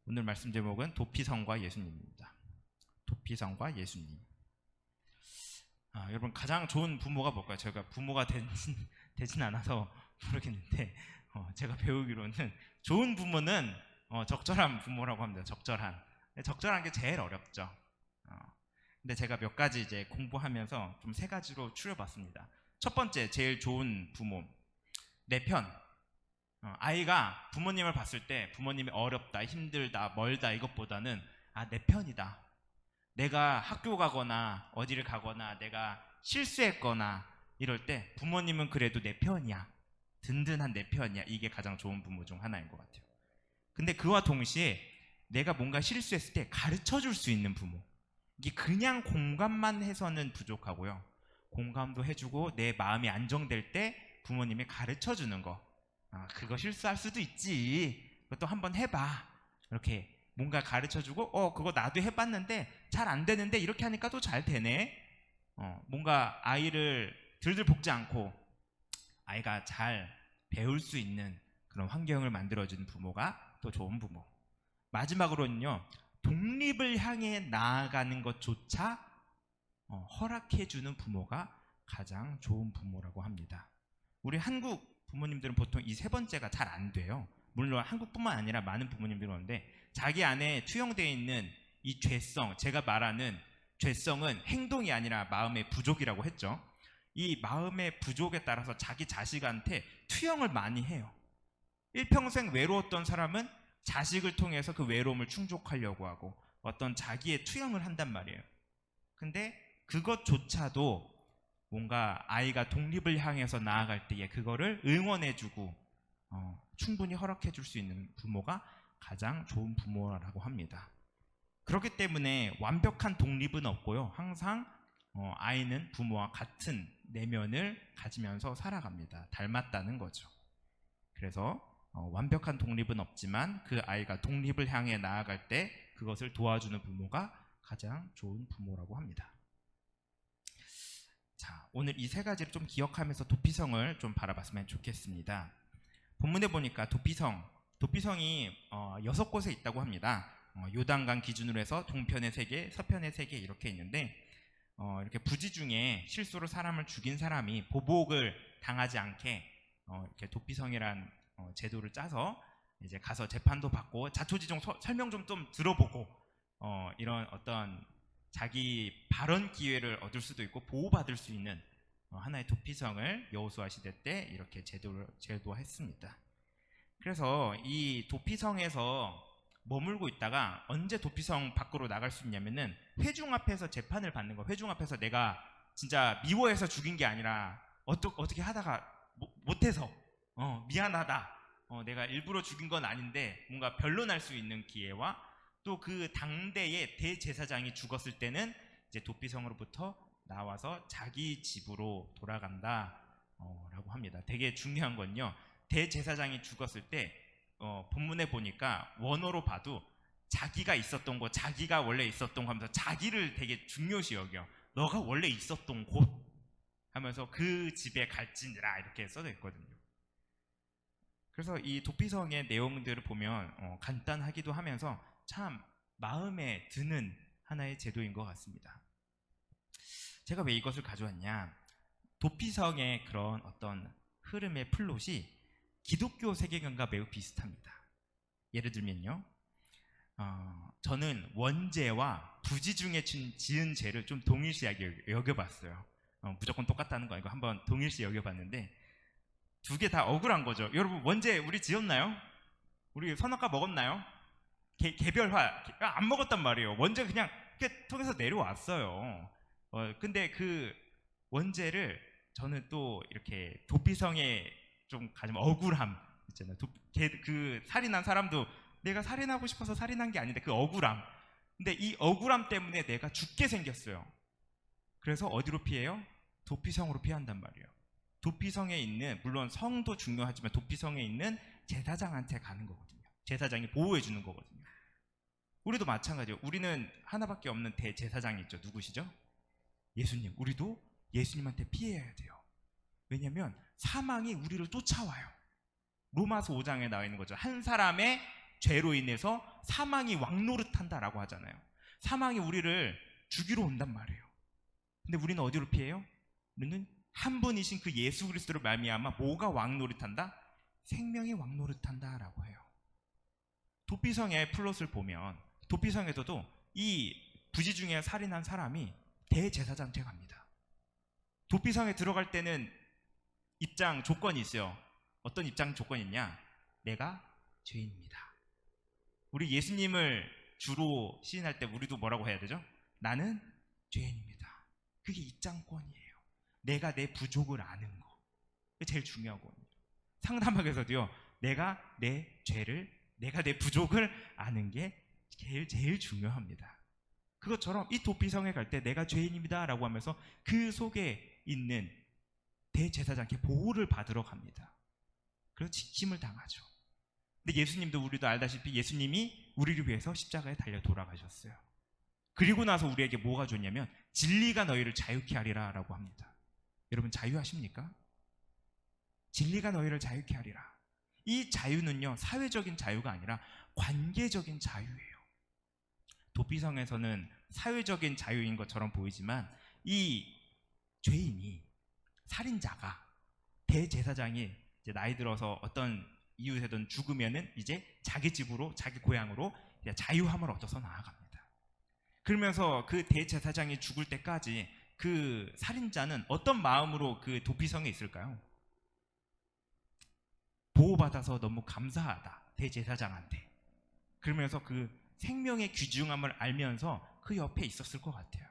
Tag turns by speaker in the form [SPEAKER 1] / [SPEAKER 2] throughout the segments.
[SPEAKER 1] 오늘 말씀 제목은 도피성과 예수님입니다. 도피성과 예수님. 여러분, 가장 좋은 부모가 뭘까요? 제가 부모가 되진 않아서 모르겠는데 제가 배우기로는 좋은 부모는 적절한 부모라고 합니다. 적절한 게 제일 어렵죠. 근데 제가 몇 가지 이제 공부하면서 좀 3가지로 추려봤습니다. 첫 번째, 제일 좋은 부모, 내 편. 아이가 부모님을 봤을 때 부모님이 어렵다, 힘들다, 멀다 이것보다는 내 편이다. 내가 학교 가거나 어디를 가거나 내가 실수했거나 이럴 때 부모님은 그래도 내 편이야. 든든한 내 편이야. 이게 가장 좋은 부모 중 하나인 것 같아요. 근데 그와 동시에 내가 뭔가 실수했을 때 가르쳐 줄 수 있는 부모. 이게 그냥 공감만 해서는 부족하고요. 공감도 해주고 내 마음이 안정될 때 부모님이 가르쳐 주는 거. 그거 실수할 수도 있지. 그것도 한번 해봐. 이렇게 뭔가 가르쳐주고 그거 나도 해봤는데 잘 안 되는데 이렇게 하니까 또 잘 되네. 뭔가 아이를 들들 볶지 않고 아이가 잘 배울 수 있는 그런 환경을 만들어주는 부모가 또 좋은 부모. 마지막으로는요, 독립을 향해 나아가는 것조차 허락해주는 부모가 가장 좋은 부모라고 합니다. 우리 한국 부모님들은 보통 이 3번째가 잘 안 돼요. 물론 한국뿐만 아니라 많은 부모님들이 그런데 자기 안에 투영되어 있는 이 죄성, 제가 말하는 죄성은 행동이 아니라 마음의 부족이라고 했죠. 이 마음의 부족에 따라서 자기 자식한테 투영을 많이 해요. 일평생 외로웠던 사람은 자식을 통해서 그 외로움을 충족하려고 하고 어떤 자기의 투영을 한단 말이에요. 근데 그것조차도 뭔가 아이가 독립을 향해서 나아갈 때에 그거를 응원해주고 충분히 허락해줄 수 있는 부모가 가장 좋은 부모라고 합니다. 그렇기 때문에 완벽한 독립은 없고요. 항상 아이는 부모와 같은 내면을 가지면서 살아갑니다. 닮았다는 거죠. 그래서 완벽한 독립은 없지만 그 아이가 독립을 향해 나아갈 때 그것을 도와주는 부모가 가장 좋은 부모라고 합니다. 자, 오늘 이 3가지를 좀 기억하면서 도피성을 좀 바라봤으면 좋겠습니다. 본문에 보니까 도피성이 6곳에 있다고 합니다. 요단강 기준으로 해서 동편의 3개, 서편의 3개 이렇게 있는데 이렇게 부지 중에 실수로 사람을 죽인 사람이 보복을 당하지 않게 이렇게 도피성이란 제도를 짜서 이제 가서 재판도 받고 자초지종 설명 좀 들어보고 이런 어떤 자기 발언 기회를 얻을 수도 있고 보호받을 수 있는 하나의 도피성을 여호수아 시대 때 이렇게 제도화했습니다. 그래서 이 도피성에서 머물고 있다가 언제 도피성 밖으로 나갈 수 있냐면은 회중 앞에서 재판을 받는 거. 회중 앞에서 내가 진짜 미워해서 죽인 게 아니라 어떻게 하다가 못해서 미안하다. 내가 일부러 죽인 건 아닌데 뭔가 변론할 수 있는 기회와 또 그 당대의 대제사장이 죽었을 때는 이제 도피성으로부터 나와서 자기 집으로 돌아간다 라고 합니다. 되게 중요한 건요, 대제사장이 죽었을 때 본문에 보니까 원어로 봐도 자기가 있었던 곳, 자기가 원래 있었던 곳 하면서 자기를 되게 중요시 여겨. 너가 원래 있었던 곳 하면서 그 집에 갈지니라 이렇게 써져 있거든요. 그래서 이 도피성의 내용들을 보면 간단하기도 하면서 참 마음에 드는 하나의 제도인 것 같습니다. 제가 왜 이것을 가져왔냐, 도피성의 그런 어떤 흐름의 플롯이 기독교 세계관과 매우 비슷합니다. 예를 들면요, 저는 원죄와 부지 중에 지은 죄를 좀 동일시하게 여겨봤어요. 무조건 똑같다는 거 아니고 한번 동일시 여겨봤는데 2개 다 억울한 거죠. 여러분, 원죄 우리 지었나요? 우리 선악과 먹었나요? 개별화 안 먹었단 말이에요. 원죄 그냥 통해서 내려왔어요. 근데 그 원죄를 저는 또 이렇게 도피성에 좀 가지면 억울함 있잖아요. 그 살인한 사람도 내가 살인하고 싶어서 살인한 게 아닌데 그 억울함. 근데 이 억울함 때문에 내가 죽게 생겼어요. 그래서 어디로 피해요? 도피성으로 피한단 말이에요. 도피성에 있는, 물론 성도 중요하지만 도피성에 있는 제사장한테 가는 거거든요. 제사장이 보호해 주는 거거든요. 우리도 마찬가지예요. 우리는 하나밖에 없는 대제사장이 있죠. 누구시죠? 예수님. 우리도 예수님한테 피해야 돼요. 왜냐하면 사망이 우리를 쫓아와요. 로마서 5장에 나와 있는 거죠. 한 사람의 죄로 인해서 사망이 왕노릇한다라고 하잖아요. 사망이 우리를 죽이러 온단 말이에요. 근데 우리는 어디로 피해요? 우리는 한 분이신 그 예수 그리스도를 말미암아 뭐가 왕노릇한다? 생명이 왕노릇한다라고 해요. 도피성의 플롯을 보면 도피성에서도 이 부지 중에 살인한 사람이 대제사장한테 갑니다. 도피성에 들어갈 때는 입장 조건이 있어요. 어떤 입장 조건이 있냐? 내가 죄인입니다. 우리 예수님을 주로 시인할 때 우리도 뭐라고 해야 되죠? 나는 죄인입니다. 그게 입장권이에요. 내가 내 부족을 아는 거. 그게 제일 중요하거든요. 상담학에서도요, 내가 내 죄를, 내가 내 부족을 아는 게 제일 중요합니다. 그것처럼 이 도피성에 갈 때 내가 죄인입니다 라고 하면서 그 속에 있는 대제사장께 보호를 받으러 갑니다. 그래서 지침을 당하죠. 근데 예수님도 우리도 알다시피 예수님이 우리를 위해서 십자가에 달려 돌아가셨어요. 그리고 나서 우리에게 뭐가 좋냐면 진리가 너희를 자유케 하리라 라고 합니다. 여러분 자유하십니까? 진리가 너희를 자유케 하리라. 이 자유는요, 사회적인 자유가 아니라 관계적인 자유예요. 도피성에서는 사회적인 자유인 것처럼 보이지만 이 죄인이, 살인자가, 대제사장이 이제 나이 들어서 어떤 이유에든 죽으면은 이제 자기 집으로, 자기 고향으로 이제 자유함을 얻어서 나아갑니다. 그러면서 그 대제사장이 죽을 때까지 그 살인자는 어떤 마음으로 그 도피성에 있을까요? 보호받아서 너무 감사하다, 대제사장한테. 그러면서 그 생명의 귀중함을 알면서 그 옆에 있었을 것 같아요.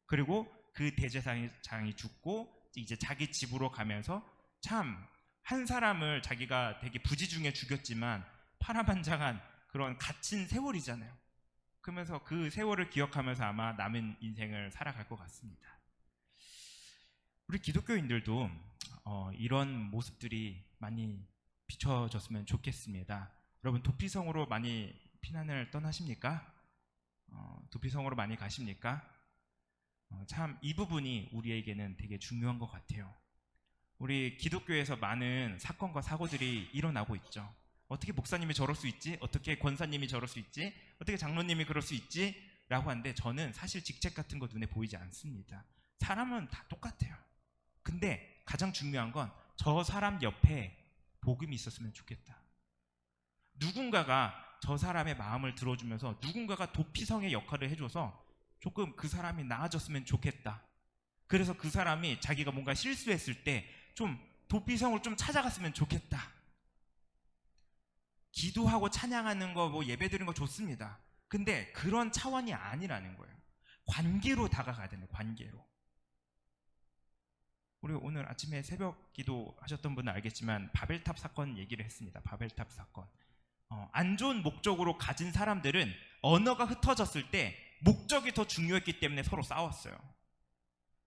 [SPEAKER 1] 그리고 그 대제사장이 죽고 이제 자기 집으로 가면서 참 한 사람을 자기가 되게 부지 중에 죽였지만 파란만장한 그런 갇힌 세월이잖아요. 그러면서 그 세월을 기억하면서 아마 남은 인생을 살아갈 것 같습니다. 우리 기독교인들도 이런 모습들이 많이 비춰졌으면 좋겠습니다. 여러분 도피성으로 많이 피난을 떠나십니까? 도피성으로 많이 가십니까? 참 이 부분이 우리에게는 되게 중요한 것 같아요. 우리 기독교에서 많은 사건과 사고들이 일어나고 있죠. 어떻게 목사님이 저럴 수 있지? 어떻게 권사님이 저럴 수 있지? 어떻게 장로님이 그럴 수 있지? 라고 하는데 저는 사실 직책 같은 거 눈에 보이지 않습니다. 사람은 다 똑같아요. 근데 가장 중요한 건 저 사람 옆에 복음이 있었으면 좋겠다. 누군가가 저 사람의 마음을 들어주면서 누군가가 도피성의 역할을 해줘서 조금 그 사람이 나아졌으면 좋겠다. 그래서 그 사람이 자기가 뭔가 실수했을 때 좀 도피성을 좀 찾아갔으면 좋겠다. 기도하고 찬양하는 거, 뭐 예배 드리는 거 좋습니다. 근데 그런 차원이 아니라는 거예요. 관계로 다가가야 되는 거예요. 관계로. 우리 오늘 아침에 새벽 기도 하셨던 분은 알겠지만 바벨탑 사건 얘기를 했습니다. 바벨탑 사건. 안 좋은 목적으로 가진 사람들은 언어가 흩어졌을 때 목적이 더 중요했기 때문에 서로 싸웠어요.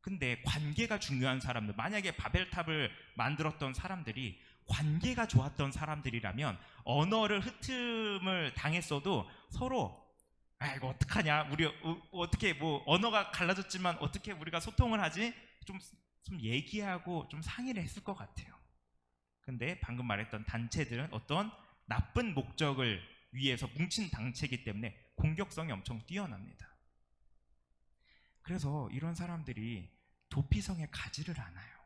[SPEAKER 1] 근데 관계가 중요한 사람들, 만약에 바벨탑을 만들었던 사람들이 관계가 좋았던 사람들이라면 언어를 흩음을 당했어도 서로 이거 어떡하냐, 우리 어떻게 뭐 언어가 갈라졌지만 어떻게 우리가 소통을 하지? 좀 얘기하고 좀 상의를 했을 것 같아요. 근데 방금 말했던 단체들은 어떤 나쁜 목적을 위해서 뭉친 단체이기 때문에 공격성이 엄청 뛰어납니다. 그래서 이런 사람들이 도피성에 가지를 않아요.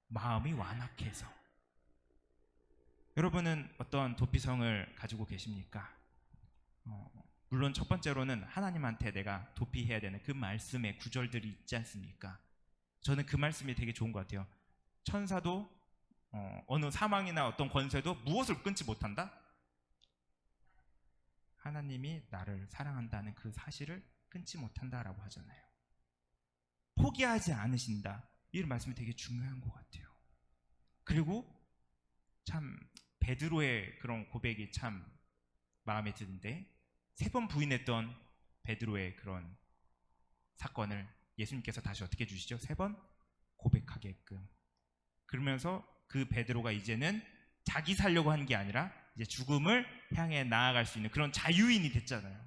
[SPEAKER 1] 마음이 완악해서. 여러분은 어떤 도피성을 가지고 계십니까? 물론 첫 번째로는 하나님한테 내가 도피해야 되는 그 말씀의 구절들이 있지 않습니까? 저는 그 말씀이 되게 좋은 것 같아요. 천사도 어느 사망이나 어떤 권세도 무엇을 끊지 못한다? 하나님이 나를 사랑한다는 그 사실을 끊지 못한다라고 하잖아요. 포기하지 않으신다. 이 말씀이 되게 중요한 것 같아요. 그리고 참 베드로의 그런 고백이 참 마음에 드는데 3번 부인했던 베드로의 그런 사건을 예수님께서 다시 어떻게 해주시죠? 3번 고백하게끔. 그러면서 그 베드로가 이제는 자기 살려고 한 게 아니라 이제 죽음을 향해 나아갈 수 있는 그런 자유인이 됐잖아요.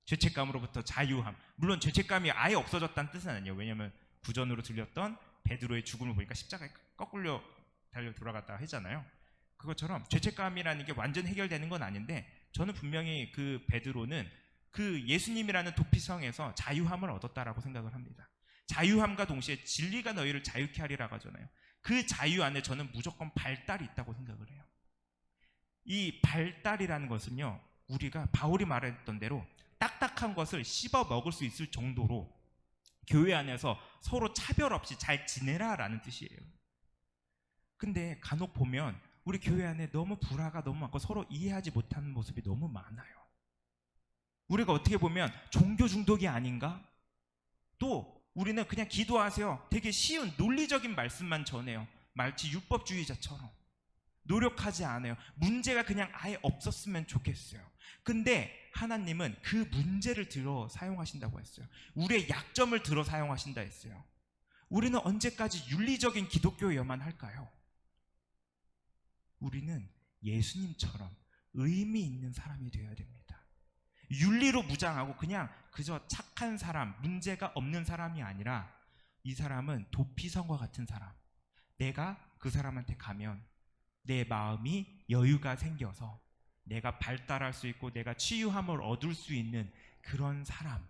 [SPEAKER 1] 죄책감으로부터 자유함. 물론 죄책감이 아예 없어졌다는 뜻은 아니에요. 왜냐하면 구전으로 들렸던 베드로의 죽음을 보니까 십자가에 거꾸로 달려 돌아갔다 하잖아요. 그것처럼 죄책감이라는 게 완전 해결되는 건 아닌데, 저는 분명히 그 베드로는 그 예수님이라는 도피성에서 자유함을 얻었다라고 생각을 합니다. 자유함과 동시에 진리가 너희를 자유케 하리라고 하잖아요. 그 자유 안에 저는 무조건 발달이 있다고 생각을 해요. 이 발달이라는 것은요, 우리가 바울이 말했던 대로 딱딱한 것을 씹어 먹을 수 있을 정도로 교회 안에서 서로 차별 없이 잘 지내라라는 뜻이에요. 근데 간혹 보면 우리 교회 안에 너무 불화가 너무 많고 서로 이해하지 못하는 모습이 너무 많아요. 우리가 어떻게 보면 종교 중독이 아닌가? 또 우리는 그냥 기도하세요, 되게 쉬운 논리적인 말씀만 전해요. 마치 율법주의자처럼 노력하지 않아요. 문제가 그냥 아예 없었으면 좋겠어요. 근데 하나님은 그 문제를 들어 사용하신다고 했어요. 우리의 약점을 들어 사용하신다 했어요. 우리는 언제까지 윤리적인 기독교여만 할까요? 우리는 예수님처럼 의미 있는 사람이 되어야 됩니다. 윤리로 무장하고 그냥 그저 착한 사람, 문제가 없는 사람이 아니라 이 사람은 도피성과 같은 사람. 내가 그 사람한테 가면 내 마음이 여유가 생겨서 내가 발달할 수 있고 내가 치유함을 얻을 수 있는 그런 사람.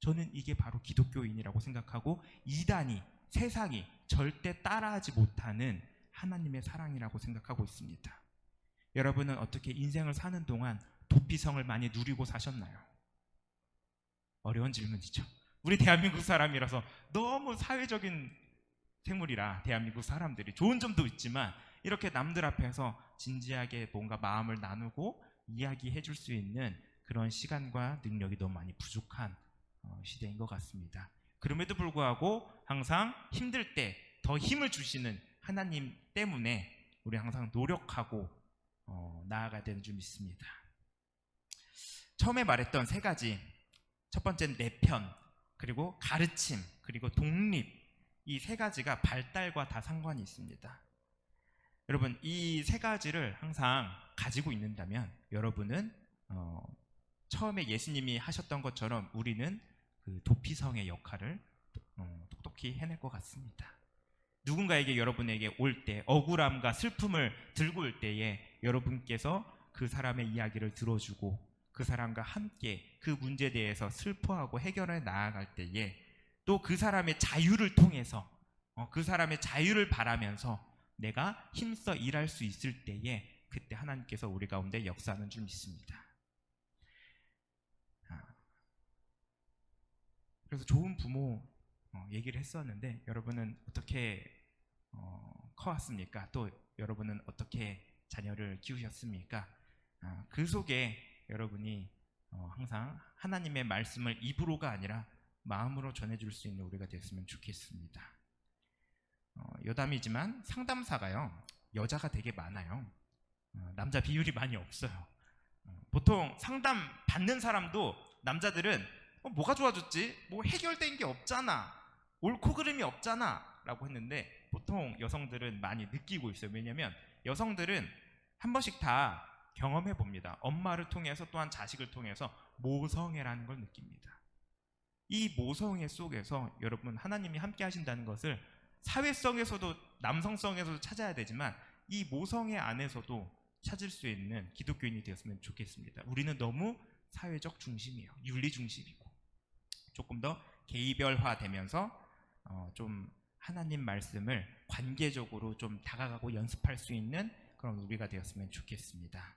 [SPEAKER 1] 저는 이게 바로 기독교인이라고 생각하고, 이단이, 세상이 절대 따라하지 못하는 하나님의 사랑이라고 생각하고 있습니다. 여러분은 어떻게 인생을 사는 동안 도피성을 많이 누리고 사셨나요? 어려운 질문이죠. 우리 대한민국 사람이라서 너무 사회적인 생물이라 대한민국 사람들이 좋은 점도 있지만 이렇게 남들 앞에서 진지하게 뭔가 마음을 나누고 이야기해 줄 수 있는 그런 시간과 능력이 너무 많이 부족한 시대인 것 같습니다. 그럼에도 불구하고 항상 힘들 때 더 힘을 주시는 하나님 때문에 우리 항상 노력하고 나아가야 되는 줄 믿습니다. 처음에 말했던 세 가지, 첫 번째는 내편, 그리고 가르침, 그리고 독립, 이 세 가지가 발달과 다 상관이 있습니다. 여러분, 이 세 가지를 항상 가지고 있는다면 여러분은 처음에 예수님이 하셨던 것처럼 우리는 그 도피성의 역할을 똑똑히 해낼 것 같습니다. 누군가에게 여러분에게 올 때, 억울함과 슬픔을 들고 올 때에 여러분께서 그 사람의 이야기를 들어주고 그 사람과 함께 그 문제에 대해서 슬퍼하고 해결해 나아갈 때에, 또 그 사람의 자유를 통해서 그 사람의 자유를 바라면서 내가 힘써 일할 수 있을 때에, 그때 하나님께서 우리 가운데 역사하는 줄 믿습니다. 그래서 좋은 부모 얘기를 했었는데, 여러분은 어떻게 커왔습니까? 또 여러분은 어떻게 자녀를 키우셨습니까? 그 속에 여러분이 항상 하나님의 말씀을 입으로가 아니라 마음으로 전해줄 수 있는 우리가 됐으면 좋겠습니다. 여담이지만 상담사가요, 여자가 되게 많아요. 남자 비율이 많이 없어요. 보통 상담 받는 사람도 남자들은 뭐가 좋아졌지? 뭐 해결된 게 없잖아, 옳고 그름이 없잖아 라고 했는데, 보통 여성들은 많이 느끼고 있어요. 왜냐면 여성들은 한 번씩 다 경험해 봅니다. 엄마를 통해서 또한 자식을 통해서 모성애라는 걸 느낍니다. 이 모성애 속에서 여러분, 하나님이 함께 하신다는 것을 사회성에서도 남성성에서도 찾아야 되지만 이 모성애 안에서도 찾을 수 있는 기독교인이 되었으면 좋겠습니다. 우리는 너무 사회적 중심이에요. 윤리 중심이고, 조금 더 개이별화되면서 좀 하나님 말씀을 관계적으로 좀 다가가고 연습할 수 있는 그런 우리가 되었으면 좋겠습니다.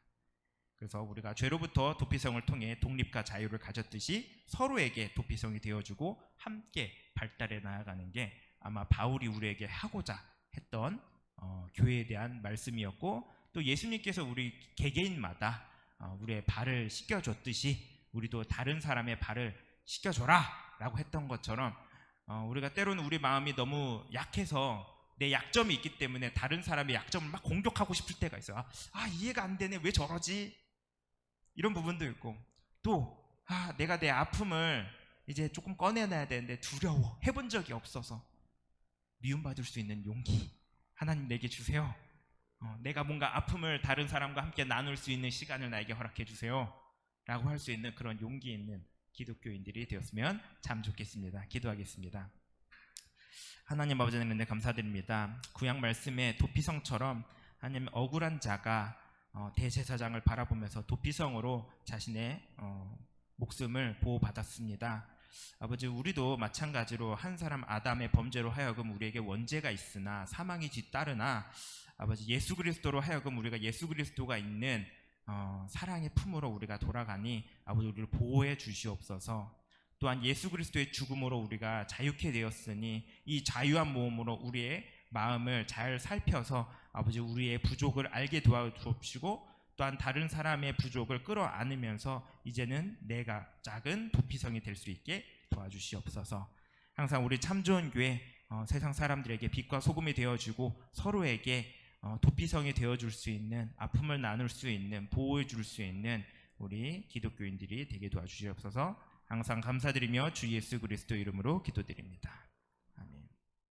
[SPEAKER 1] 그래서 우리가 죄로부터 도피성을 통해 독립과 자유를 가졌듯이 서로에게 도피성이 되어주고 함께 발달해 나아가는 게 아마 바울이 우리에게 하고자 했던 교회에 대한 말씀이었고, 또 예수님께서 우리 개개인마다 우리의 발을 씻겨줬듯이 우리도 다른 사람의 발을 씻겨줘라 라고 했던 것처럼, 우리가 때로는 우리 마음이 너무 약해서 내 약점이 있기 때문에 다른 사람의 약점을 막 공격하고 싶을 때가 있어요. 이해가 안 되네, 왜 저러지? 이런 부분도 있고, 또 내가 내 아픔을 이제 조금 꺼내놔야 되는데 두려워, 해본 적이 없어서. 미움받을 수 있는 용기 하나님 내게 주세요. 내가 뭔가 아픔을 다른 사람과 함께 나눌 수 있는 시간을 나에게 허락해 주세요 라고 할 수 있는 그런 용기 있는 기독교인들이 되었으면 참 좋겠습니다. 기도하겠습니다. 하나님 아버지, 은혜 감사드립니다. 구약 말씀의 도피성처럼 하나님 억울한 자가 대제사장을 바라보면서 도피성으로 자신의 목숨을 보호받았습니다. 아버지, 우리도 마찬가지로 한 사람 아담의 범죄로 하여금 우리에게 원죄가 있으나 사망이 뒤따르나 아버지 예수 그리스도로 하여금 우리가 예수 그리스도가 있는 사랑의 품으로 우리가 돌아가니 아버지 우리를 보호해 주시옵소서. 또한 예수 그리스도의 죽음으로 우리가 자유케 되었으니 이 자유한 몸으로 우리의 마음을 잘 살펴서 아버지 우리의 부족을 알게 도와주옵시고 또한 다른 사람의 부족을 끌어안으면서 이제는 내가 작은 도피성이 될 수 있게 도와주시옵소서. 항상 우리 참좋은교회 세상 사람들에게 빛과 소금이 되어주고 서로에게 도피성이 되어줄 수 있는, 아픔을 나눌 수 있는, 보호해 줄 수 있는 우리 기독교인들이 되게 도와주시옵소서. 항상 감사드리며 주 예수 그리스도 이름으로 기도드립니다.